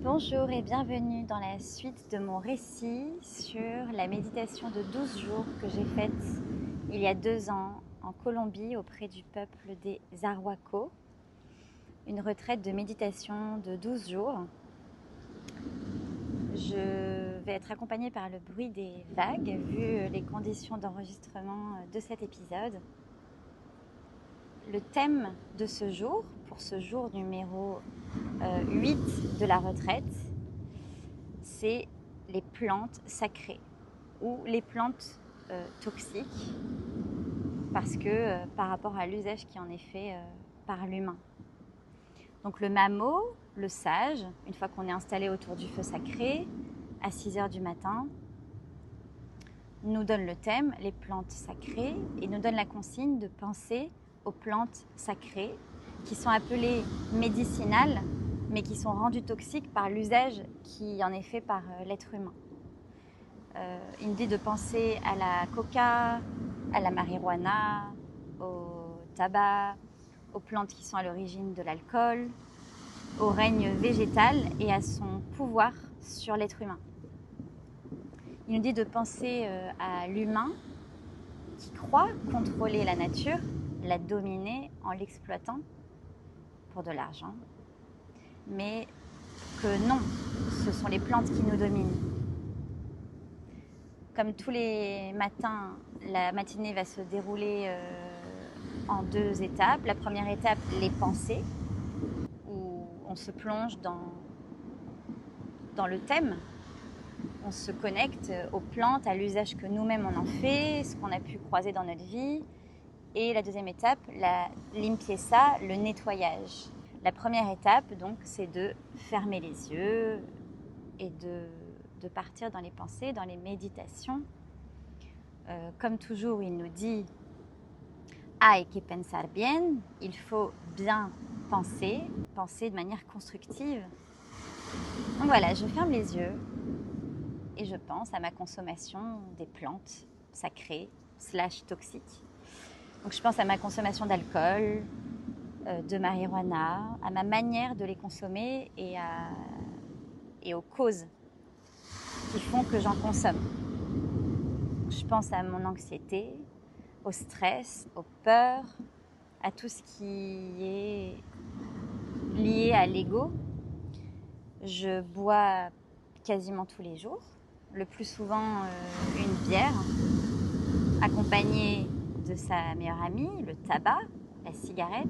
Bonjour et bienvenue dans la suite de mon récit sur la méditation de 12 jours que j'ai faite il y a 2 ans en Colombie auprès du peuple des Arhuaco. Une retraite de méditation de 12 jours. Je vais être accompagnée par le bruit des vagues vu les conditions d'enregistrement de cet épisode. Le thème de ce jour, pour ce jour numéro 8 de la retraite, c'est les plantes sacrées ou les plantes toxiques parce que par rapport à l'usage qui en est fait par l'humain. Donc le mamo, le sage, une fois qu'on est installé autour du feu sacré, à 6h du matin, nous donne le thème, les plantes sacrées, et nous donne la consigne de penser aux plantes sacrées qui sont appelées médicinales, mais qui sont rendues toxiques par l'usage qui en est fait par l'être humain. Il nous dit de penser à la coca, à la marijuana, au tabac, aux plantes qui sont à l'origine de l'alcool, au règne végétal et à son pouvoir sur l'être humain. Il nous dit de penser à l'humain qui croit contrôler la nature, la dominer en l'exploitant pour de l'argent, mais que non, ce sont les plantes qui nous dominent. Comme tous les matins, la matinée va se dérouler en 2 étapes. La première étape, les pensées, où on se plonge dans le thème. On se connecte aux plantes, à l'usage que nous-mêmes on en fait, ce qu'on a pu croiser dans notre vie. Et la deuxième étape, la limpieza, le nettoyage. La première étape, donc, c'est de fermer les yeux et de partir dans les pensées, dans les méditations. Comme toujours, il nous dit « hay que pensar bien », il faut bien penser de manière constructive. Donc voilà, je ferme les yeux et je pense à ma consommation des plantes sacrées / toxiques. Donc je pense à ma consommation d'alcool, de marijuana, à ma manière de les consommer et aux causes qui font que j'en consomme. Je pense à mon anxiété, au stress, aux peurs, à tout ce qui est lié à l'ego. Je bois quasiment tous les jours, le plus souvent une bière, accompagnée de sa meilleure amie, le tabac, la cigarette.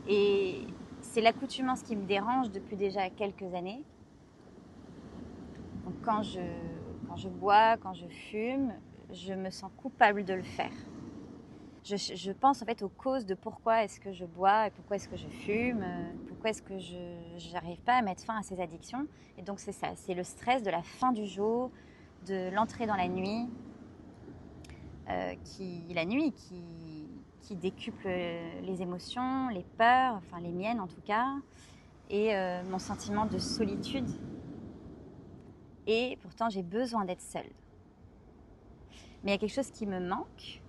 Et c'est l'accoutumance qui me dérange depuis déjà quelques années. Donc quand je bois, quand je fume, je me sens coupable de le faire. Je pense en fait aux causes de pourquoi est-ce que je bois et pourquoi est-ce que je fume, pourquoi est-ce que je n'arrive pas à mettre fin à ces addictions. Et donc c'est ça, c'est le stress de la fin du jour, de l'entrée dans la nuit, qui décuple les émotions, les peurs, enfin les miennes en tout cas, et mon sentiment de solitude. Et pourtant j'ai besoin d'être seule. Mais il y a quelque chose qui me manque.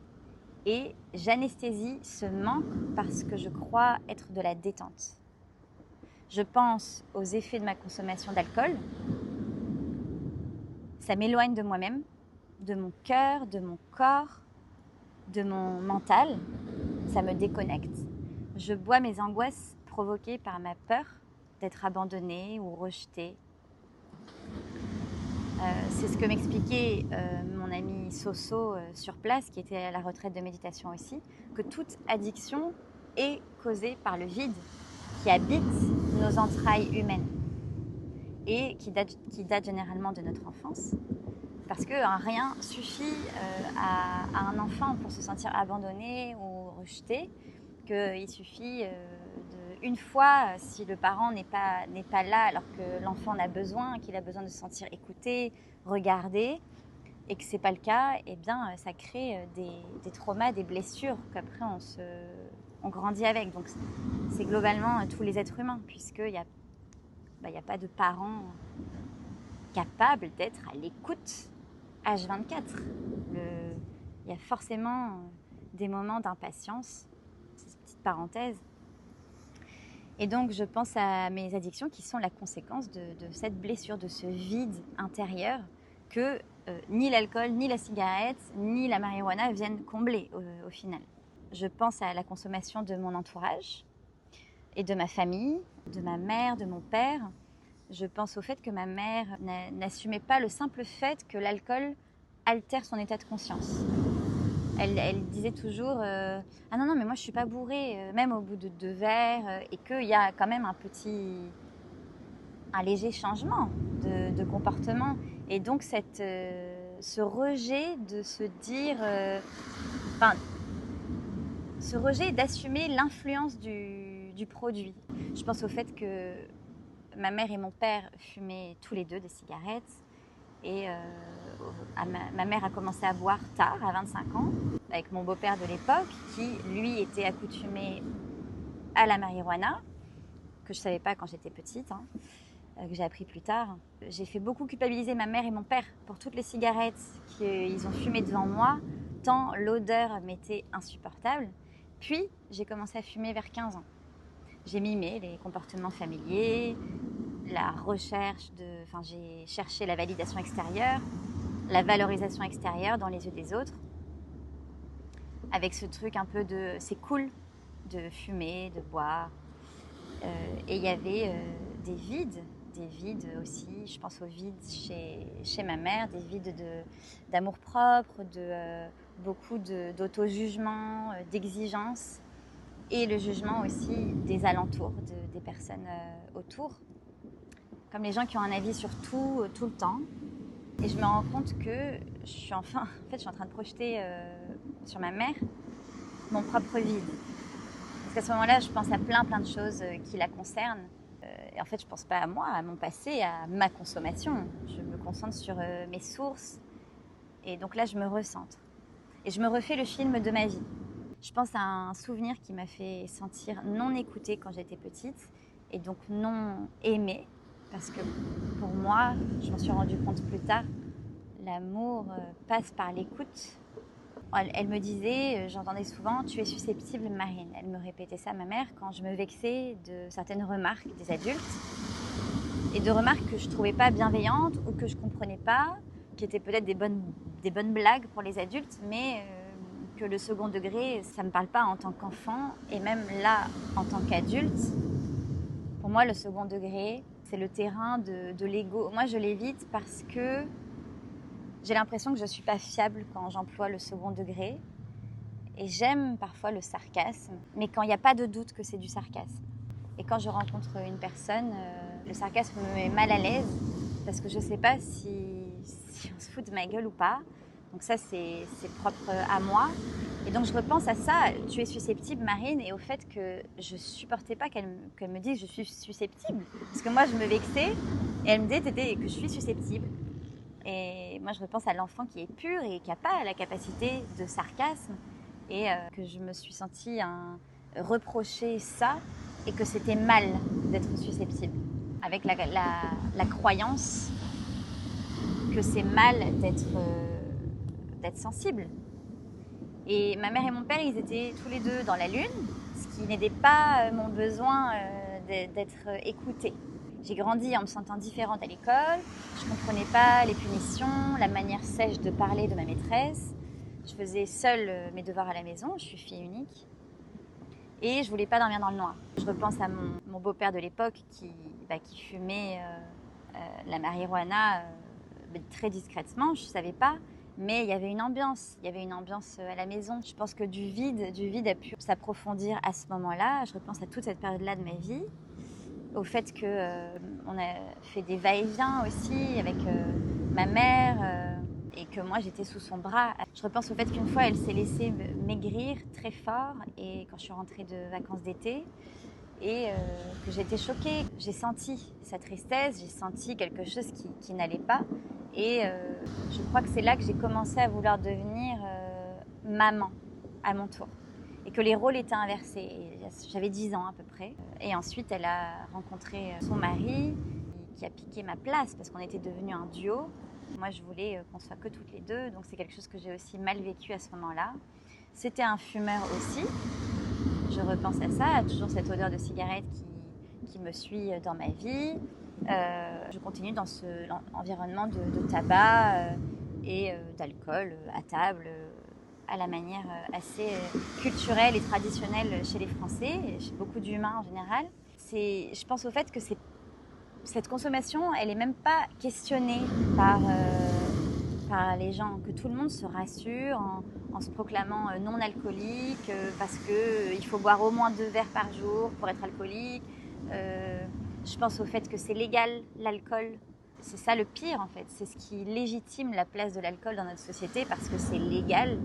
Et j'anesthésie ce manque parce que je crois être de la détente. Je pense aux effets de ma consommation d'alcool. Ça m'éloigne de moi-même, de mon cœur, de mon corps, de mon mental. Ça me déconnecte. Je bois mes angoisses provoquées par ma peur d'être abandonnée ou rejetée. C'est ce que m'expliquait mon ami Soso sur place, qui était à la retraite de méditation aussi, que toute addiction est causée par le vide qui habite nos entrailles humaines et qui date généralement de notre enfance. Parce qu'un rien suffit à un enfant pour se sentir abandonné ou rejeté, qu'il suffit une fois, si le parent n'est pas là alors que l'enfant en a besoin, qu'il a besoin de se sentir écouté, regardé, et que ce n'est pas le cas, eh bien ça crée des traumas, des blessures qu'après on grandit avec. Donc c'est globalement tous les êtres humains, puisqu'il n'y a pas de parents capables d'être à l'écoute H24. Il y a forcément des moments d'impatience, c'est une petite parenthèse. Et donc, je pense à mes addictions qui sont la conséquence de cette blessure, de ce vide intérieur que ni l'alcool, ni la cigarette, ni la marijuana viennent combler au final. Je pense à la consommation de mon entourage et de ma famille, de ma mère, de mon père. Je pense au fait que ma mère n'assumait pas le simple fait que l'alcool altère son état de conscience. Elle disait toujours ah non, mais moi je suis pas bourrée, même au bout de 2 verres, et qu'il y a quand même un léger changement de comportement. Et donc ce rejet de se dire, ce rejet d'assumer l'influence du produit. Je pense au fait que ma mère et mon père fumaient tous les deux des cigarettes. Et ma mère a commencé à boire tard, à 25 ans, avec mon beau-père de l'époque, qui, lui, était accoutumé à la marijuana, que je ne savais pas quand j'étais petite, que j'ai appris plus tard. J'ai fait beaucoup culpabiliser ma mère et mon père pour toutes les cigarettes qu'ils ont fumées devant moi, tant l'odeur m'était insupportable. Puis, j'ai commencé à fumer vers 15 ans. J'ai mimé les comportements familiers, la recherche j'ai cherché la validation extérieure, la valorisation extérieure dans les yeux des autres, avec ce truc un peu de c'est cool de fumer, de boire. Et il y avait des vides aussi. Je pense aux vides chez ma mère, des vides d'amour-propre, beaucoup d'auto-jugement, d'exigence, et le jugement aussi des alentours, des personnes autour. Comme les gens qui ont un avis sur tout, tout le temps. Et je me rends compte que je suis en train de projeter sur ma mère mon propre vide. Parce qu'à ce moment-là, je pense à plein de choses qui la concernent. Et en fait, je ne pense pas à moi, à mon passé, à ma consommation. Je me concentre sur mes sources. Et donc là, je me recentre. Et je me refais le film de ma vie. Je pense à un souvenir qui m'a fait sentir non écoutée quand j'étais petite. Et donc non aimée. Parce que pour moi, je m'en suis rendu compte plus tard, l'amour passe par l'écoute. Elle me disait, j'entendais souvent, tu es susceptible, Marine. Elle me répétait ça, ma mère, quand je me vexais de certaines remarques des adultes. Et de remarques que je ne trouvais pas bienveillantes ou que je ne comprenais pas, qui étaient peut-être des bonnes blagues pour les adultes, mais que le second degré, ça ne me parle pas en tant qu'enfant. Et même là, en tant qu'adulte, pour moi, le second degré, c'est le terrain de l'ego. Moi, je l'évite parce que j'ai l'impression que je ne suis pas fiable quand j'emploie le second degré. Et j'aime parfois le sarcasme, mais quand il n'y a pas de doute que c'est du sarcasme. Et quand je rencontre une personne, le sarcasme me met mal à l'aise parce que je ne sais pas si on se fout de ma gueule ou pas. Donc ça, c'est propre à moi. Et donc je repense à ça, tu es susceptible, Marine, et au fait que je supportais pas qu'elle me dise je suis susceptible. Parce que moi, je me vexais et elle me disait que je suis susceptible. Et moi, je repense à l'enfant qui est pur et qui n'a pas la capacité de sarcasme, et que je me suis sentie reprocher ça et que c'était mal d'être susceptible. Avec la croyance que c'est mal d'être sensible. Et ma mère et mon père, ils étaient tous les deux dans la lune, ce qui n'aidait pas mon besoin d'être écoutée. J'ai grandi en me sentant différente à l'école, je ne comprenais pas les punitions, la manière sèche de parler de ma maîtresse. Je faisais seule mes devoirs à la maison, je suis fille unique. Et je ne voulais pas dormir dans le noir. Je repense à mon beau-père de l'époque qui fumait la marijuana très discrètement, je ne savais pas. Mais il y avait une ambiance à la maison. Je pense que du vide a pu s'approfondir à ce moment-là. Je repense à toute cette période-là de ma vie, au fait qu'on a fait des va-et-vient aussi avec ma mère et que moi j'étais sous son bras. Je repense au fait qu'une fois elle s'est laissée maigrir très fort et quand je suis rentrée de vacances d'été et que j'étais choquée. J'ai senti sa tristesse, j'ai senti quelque chose qui n'allait pas. Et je crois que c'est là que j'ai commencé à vouloir devenir maman à mon tour. Et que les rôles étaient inversés. Et j'avais 10 ans à peu près. Et ensuite, elle a rencontré son mari qui a piqué ma place parce qu'on était devenus un duo. Moi, je voulais qu'on soit que toutes les deux. Donc, c'est quelque chose que j'ai aussi mal vécu à ce moment-là. C'était un fumeur aussi. Je repense à ça, à toujours cette odeur de cigarette qui me suit dans ma vie. Je continue dans l'environnement de tabac et d'alcool à table, à la manière assez culturelle et traditionnelle chez les Français, et chez beaucoup d'humains en général. Je pense au fait que cette consommation, elle n'est même pas questionnée par les gens, que tout le monde se rassure en se proclamant non alcoolique, parce qu'il faut boire au moins 2 verres par jour pour être alcoolique. Je pense au fait que c'est légal, l'alcool. C'est ça le pire en fait, c'est ce qui légitime la place de l'alcool dans notre société parce que c'est légal,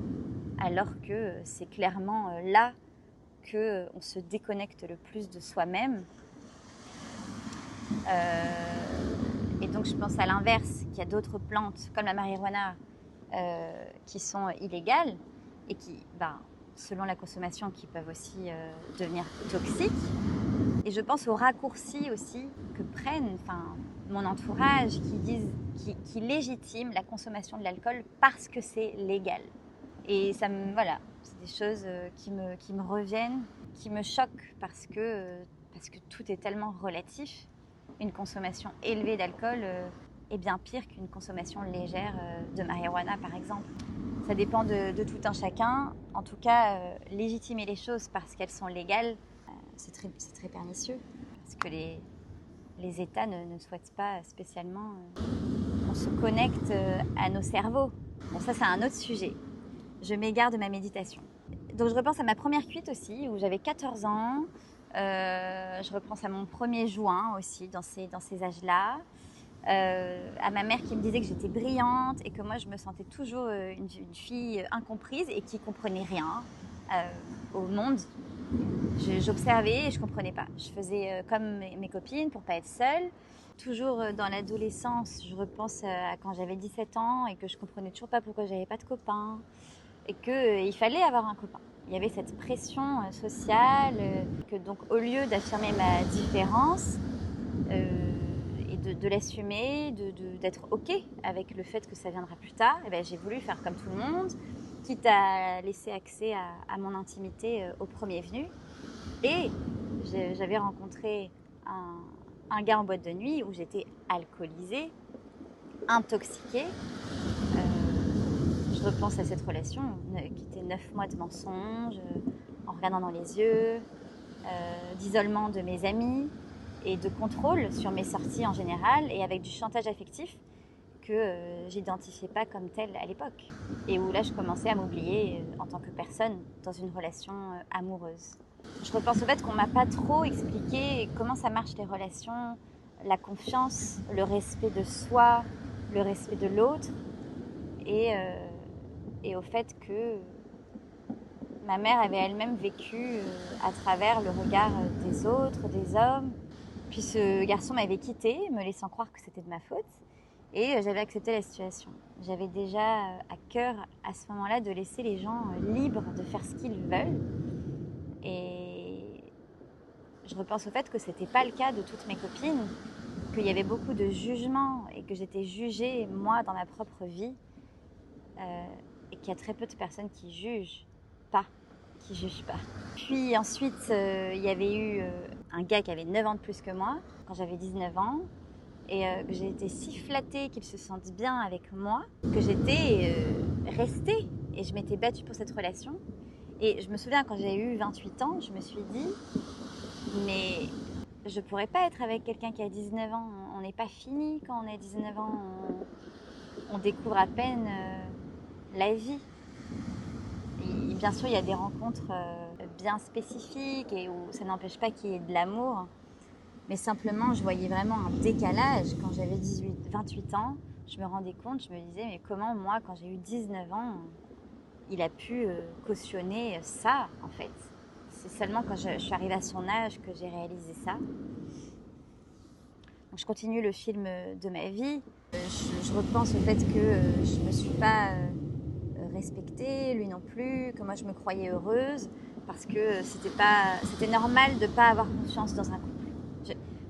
alors que c'est clairement là qu'on se déconnecte le plus de soi-même. Et donc je pense à l'inverse, qu'il y a d'autres plantes comme la marijuana qui sont illégales et qui, selon la consommation, qui peuvent aussi devenir toxiques. Et je pense aux raccourcis aussi que prennent mon entourage qui légitiment la consommation de l'alcool parce que c'est légal. Et ça voilà, c'est des choses qui me reviennent, qui me choquent parce que tout est tellement relatif. Une consommation élevée d'alcool est bien pire qu'une consommation légère de marijuana, par exemple. Ça dépend de tout un chacun. En tout cas, légitimer les choses parce qu'elles sont légales, c'est très pernicieux. Parce que les États ne souhaitent pas spécialement qu'on se connecte à nos cerveaux. Bon, ça, c'est un autre sujet. Je m'égare de ma méditation. Donc, je repense à ma première cuite aussi, où j'avais 14 ans. Je repense à mon premier joint aussi, dans ces âges-là. À ma mère qui me disait que j'étais brillante et que moi, je me sentais toujours une fille incomprise et qui comprenait rien au monde. J'observais et je comprenais pas. Je faisais comme mes copines pour pas être seule. Toujours dans l'adolescence, je repense à quand j'avais 17 ans et que je comprenais toujours pas pourquoi j'avais pas de copains et qu'il fallait avoir un copain. Il y avait cette pression sociale que donc au lieu d'affirmer ma différence et de l'assumer, d'être OK avec le fait que ça viendra plus tard, et j'ai voulu faire comme tout le monde, quitte à laisser accès à mon intimité au premier venu. Et j'avais rencontré un gars en boîte de nuit où j'étais alcoolisée, intoxiquée. Je repense à cette relation qui était 9 mois de mensonges, en regardant dans les yeux, d'isolement de mes amis et de contrôle sur mes sorties en général et avec du chantage affectif que j'identifiais pas comme tel à l'époque. Et où là, je commençais à m'oublier en tant que personne dans une relation amoureuse. Je repense au fait qu'on m'a pas trop expliqué comment ça marche les relations, la confiance, le respect de soi, le respect de l'autre et au fait que ma mère avait elle-même vécu à travers le regard des autres, des hommes. Puis ce garçon m'avait quittée, me laissant croire que c'était de ma faute. Et j'avais accepté la situation. J'avais déjà à cœur à ce moment-là de laisser les gens libres de faire ce qu'ils veulent. Et je repense au fait que c'était pas le cas de toutes mes copines, qu'il y avait beaucoup de jugement et que j'étais jugée, moi, dans ma propre vie. Et qu'il y a très peu de personnes qui jugent pas. Puis ensuite, il y avait eu un gars qui avait 9 ans de plus que moi, quand j'avais 19 ans. Et que j'ai été si flattée qu'il se sente bien avec moi, que j'étais restée et je m'étais battue pour cette relation. Et je me souviens quand j'ai eu 28 ans, je me suis dit, mais je pourrais pas être avec quelqu'un qui a 19 ans. On n'est pas fini quand on a 19 ans. On découvre à peine la vie. Et bien sûr, il y a des rencontres bien spécifiques et où ça n'empêche pas qu'il y ait de l'amour. Mais simplement, je voyais vraiment un décalage. Quand j'avais 28 ans, je me rendais compte, je me disais, mais comment moi, quand j'ai eu 19 ans, il a pu cautionner ça, en fait. C'est seulement quand je suis arrivée à son âge que j'ai réalisé ça. Donc, je continue le film de ma vie. Je repense au fait que je ne me suis pas respectée, lui non plus, que moi je me croyais heureuse, parce que c'était normal de ne pas avoir confiance dans un couple.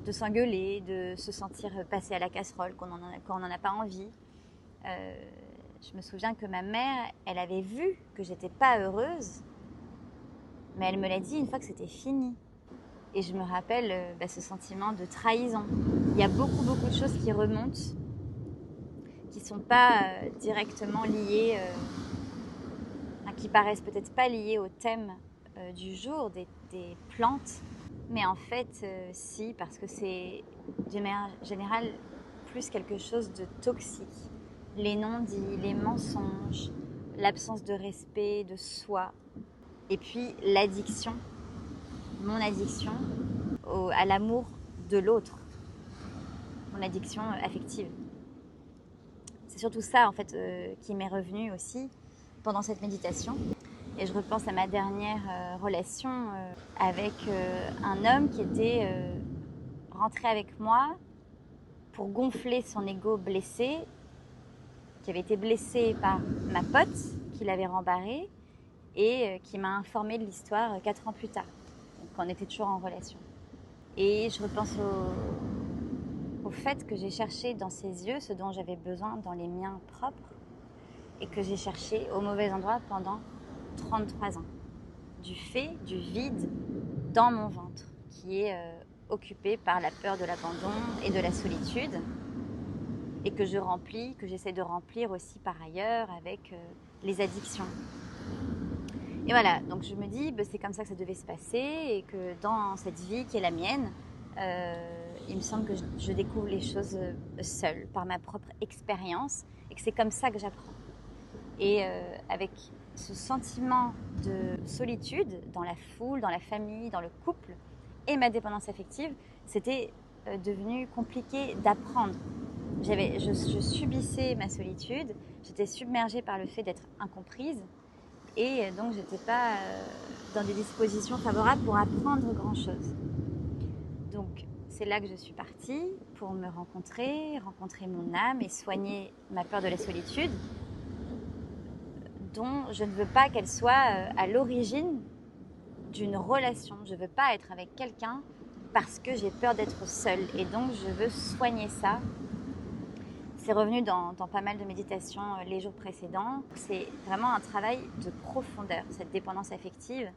De s'engueuler, de se sentir passer à la casserole quand on n'en a pas envie. Je me souviens que ma mère, elle avait vu que j'étais pas heureuse, mais elle me l'a dit une fois que c'était fini. Et je me rappelle ce sentiment de trahison. Il y a beaucoup de choses qui remontent, qui ne sont pas directement liées, qui paraissent peut-être pas liées au thème du jour, des plantes. Mais en fait, si, parce que c'est de manière générale plus quelque chose de toxique. Les non-dits, les mensonges, l'absence de respect de soi. Et puis l'addiction, mon addiction à l'amour de l'autre, mon addiction affective. C'est surtout ça en fait qui m'est revenu aussi pendant cette méditation. Et je repense à ma dernière relation avec un homme qui était rentré avec moi pour gonfler son ego blessé, qui avait été blessé par ma pote qui l'avait rembarré et qui m'a informé de l'histoire 4 ans plus tard. Donc on était toujours en relation. Et je repense au fait que j'ai cherché dans ses yeux ce dont j'avais besoin dans les miens propres et que j'ai cherché au mauvais endroit pendant 33 ans. Du fait du vide dans mon ventre qui est occupé par la peur de l'abandon et de la solitude et que je remplis, que j'essaie de remplir aussi par ailleurs avec les addictions. Et voilà, donc je me dis, c'est comme ça que ça devait se passer et que dans cette vie qui est la mienne, il me semble que je découvre les choses seule, par ma propre expérience et que c'est comme ça que j'apprends. Et avec ce sentiment de solitude dans la foule, dans la famille, dans le couple et ma dépendance affective, c'était devenu compliqué d'apprendre. Je subissais ma solitude, j'étais submergée par le fait d'être incomprise et donc je n'étais pas dans des dispositions favorables pour apprendre grand-chose. Donc c'est là que je suis partie pour me rencontrer mon âme et soigner ma peur de la solitude, dont je ne veux pas qu'elle soit à l'origine d'une relation. Je ne veux pas être avec quelqu'un parce que j'ai peur d'être seule et donc je veux soigner ça. C'est revenu dans pas mal de méditations les jours précédents. C'est vraiment un travail de profondeur, cette dépendance affective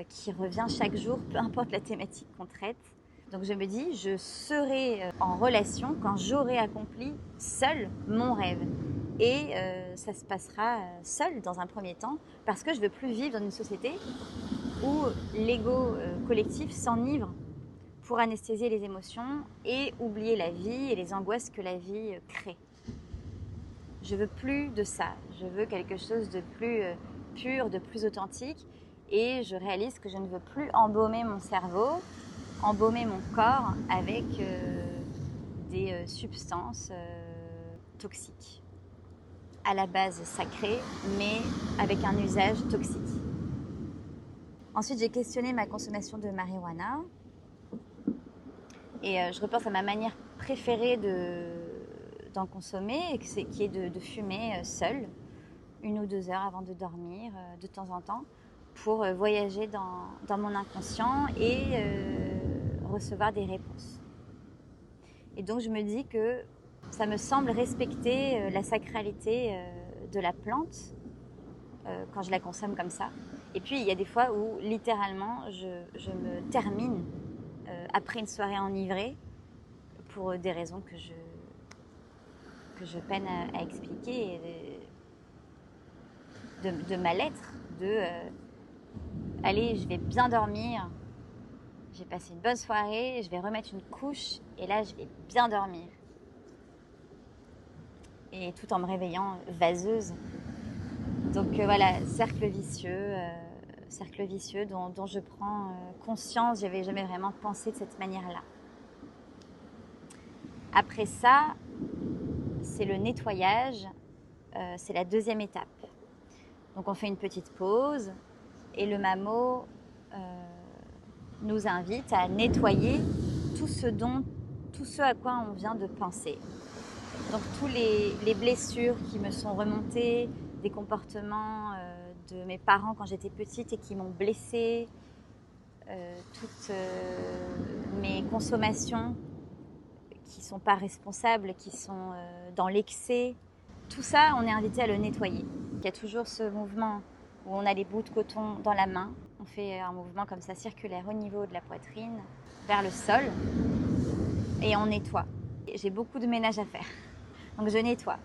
qui revient chaque jour, peu importe la thématique qu'on traite. Donc je me dis, je serai en relation quand j'aurai accompli seul mon rêve. Et ça se passera seul dans un premier temps parce que je ne veux plus vivre dans une société où l'ego collectif s'enivre pour anesthésier les émotions et oublier la vie et les angoisses que la vie crée. Je veux plus de ça. Je veux quelque chose de plus pur, de plus authentique. Et je réalise que je ne veux plus embaumer mon cerveau, embaumer mon corps avec des substances toxiques. À la base sacrée, mais avec un usage toxique. Ensuite, j'ai questionné ma consommation de marijuana. Et je repense à ma manière préférée d'en consommer, qui est de fumer seule, 1 ou 2 heures avant de dormir, de temps en temps, pour voyager dans mon inconscient et recevoir des réponses. Et donc je me dis que ça me semble respecter la sacralité de la plante quand je la consomme comme ça. Et puis il y a des fois où littéralement je me termine après une soirée enivrée pour des raisons que je peine à expliquer de mal-être, allez, je vais bien dormir, j'ai passé une bonne soirée, je vais remettre une couche et là je vais bien dormir. Et tout en me réveillant vaseuse. Donc voilà, cercle vicieux dont je prends conscience, j'avais jamais vraiment pensé de cette manière-là. Après ça, c'est le nettoyage, c'est la 2e étape. Donc on fait une petite pause et le MAMO nous invite à nettoyer tout ce à quoi on vient de penser. Donc tous les blessures qui me sont remontées, des comportements de mes parents quand j'étais petite et qui m'ont blessée, toutes mes consommations qui ne sont pas responsables, qui sont dans l'excès. Tout ça, on est invité à le nettoyer. Il y a toujours ce mouvement où on a les bouts de coton dans la main, On fait un mouvement comme ça circulaire au niveau de la poitrine, vers le sol, et on nettoie. J'ai beaucoup de ménage à faire, donc je nettoie.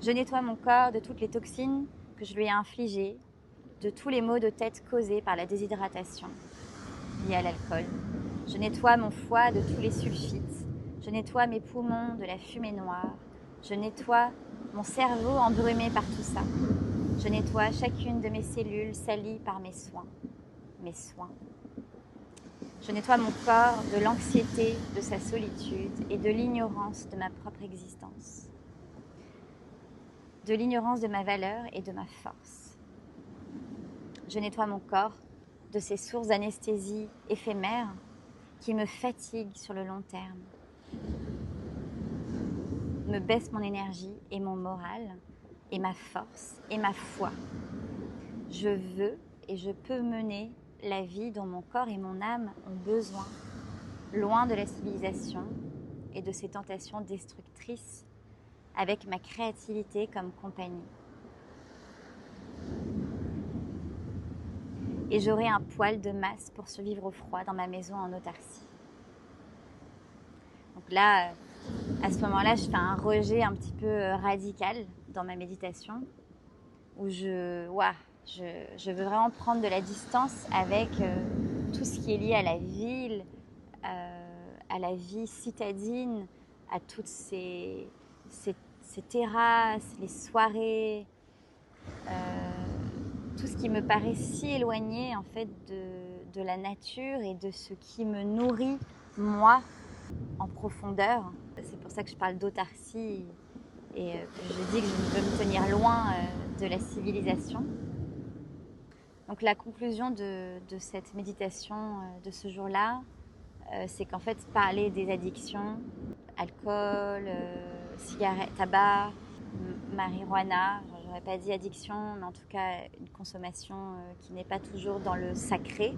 Je nettoie mon corps de toutes les toxines que je lui ai infligées, de tous les maux de tête causés par la déshydratation liée à l'alcool. Je nettoie mon foie de tous les sulfites. Je nettoie mes poumons de la fumée noire. Je nettoie mon cerveau embrumé par tout ça. Je nettoie chacune de mes cellules salies par mes soins. Mes soins. Je nettoie mon corps de l'anxiété, de sa solitude et de l'ignorance de ma propre existence. De l'ignorance de ma valeur et de ma force. Je nettoie mon corps de ces sources d'anesthésie éphémères qui me fatiguent sur le long terme, me baissent mon énergie et mon moral et ma force et ma foi. Je veux et je peux mener la vie dont mon corps et mon âme ont besoin, loin de la civilisation et de ses tentations destructrices, avec ma créativité comme compagnie. Et j'aurai un poêle de masse pour survivre au froid dans ma maison en autarcie. Donc là, à ce moment-là, je fais un rejet un petit peu radical dans ma méditation, où je veux vraiment prendre de la distance avec tout ce qui est lié à la ville, à la vie citadine, à toutes ces terrasses, les soirées, tout ce qui me paraît si éloigné en fait de la nature et de ce qui me nourrit moi en profondeur. C'est pour ça que je parle d'autarcie et que je dis que je veux me tenir loin de la civilisation. Donc la conclusion de cette méditation de ce jour-là, c'est qu'en fait parler des addictions, alcool, cigarettes, tabac, marijuana, j'aurais pas dit addiction, mais en tout cas une consommation qui n'est pas toujours dans le sacré,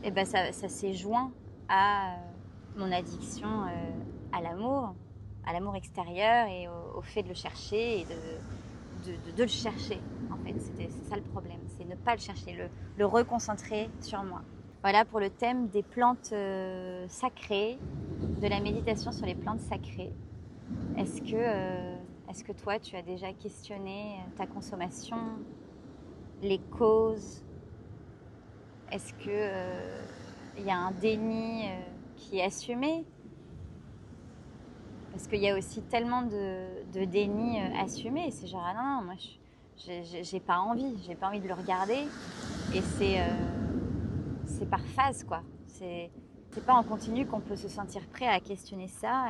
et ben ça s'est joint à mon addiction à l'amour extérieur et au fait de le chercher et de le chercher. En fait, c'est ça le problème, c'est ne pas le chercher, le reconcentrer sur moi. Voilà pour le thème des plantes sacrées, de la méditation sur les plantes sacrées. Est-ce que toi, tu as déjà questionné ta consommation, les causes? Est-ce qu'il y a un déni qui est assumé? Parce qu'il y a aussi tellement de déni assumé. C'est genre, ah non, moi, j'ai pas envie de le regarder. Et c'est par phase, quoi. C'est pas en continu qu'on peut se sentir prêt à questionner ça.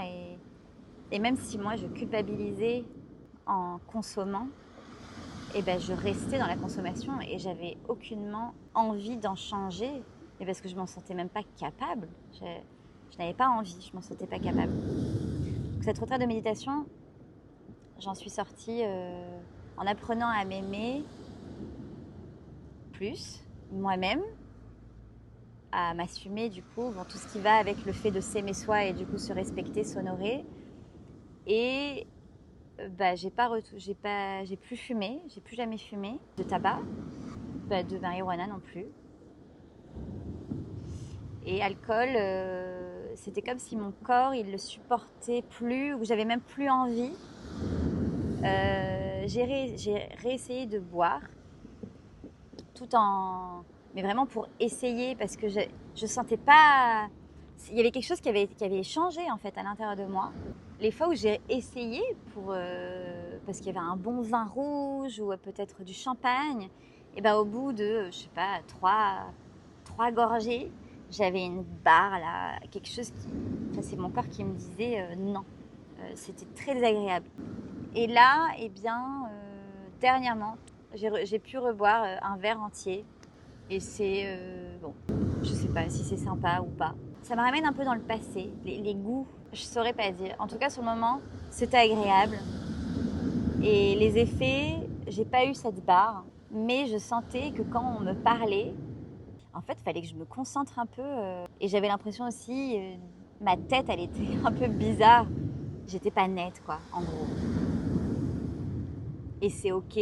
Et même si moi, je culpabilisais en consommant, et ben, je restais dans la consommation et j'avais aucunement envie d'en changer. Et parce que je m'en sentais même pas capable. Je n'avais pas envie, je m'en sentais pas capable. Donc, cette retraite de méditation, j'en suis sortie en apprenant à m'aimer plus, moi-même, à m'assumer du coup, bon, tout ce qui va avec le fait de s'aimer soi et du coup se respecter, s'honorer. Et j'ai plus fumé, j'ai plus jamais fumé de tabac, de marijuana non plus. Et alcool, c'était comme si mon corps il le supportait plus, ou j'avais même plus envie. J'ai réessayé de boire, mais vraiment pour essayer, parce que je sentais pas. Il y avait quelque chose qui avait changé en fait à l'intérieur de moi. Les fois où j'ai essayé parce qu'il y avait un bon vin rouge ou peut-être du champagne, et ben au bout de, je sais pas, trois gorgées, j'avais une barre là, quelque chose c'est mon corps qui me disait non. C'était très désagréable. Et là, dernièrement, j'ai pu reboire un verre entier. Et c'est, je sais pas si c'est sympa ou pas. Ça me ramène un peu dans le passé, les goûts, je saurais pas dire. En tout cas, sur le moment, c'était agréable. Et les effets, j'ai pas eu cette barre, mais je sentais que quand on me parlait, en fait, il fallait que je me concentre un peu. Et j'avais l'impression aussi, ma tête, elle était un peu bizarre. J'étais pas nette, quoi, en gros. Et c'est ok.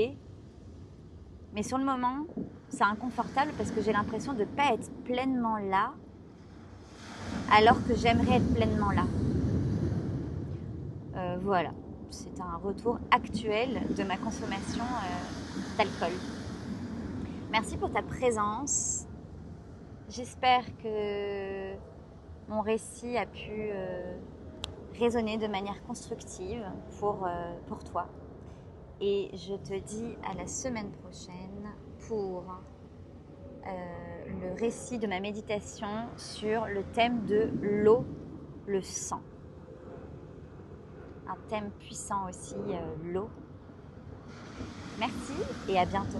Mais sur le moment, c'est inconfortable parce que j'ai l'impression de ne pas être pleinement là alors que j'aimerais être pleinement là. Voilà, c'est un retour actuel de ma consommation d'alcool. Merci pour ta présence. J'espère que mon récit a pu résonner de manière constructive pour toi. Et je te dis à la semaine prochaine pour le récit de ma méditation sur le thème de l'eau, le sang. Un thème puissant aussi, l'eau. Merci et à bientôt.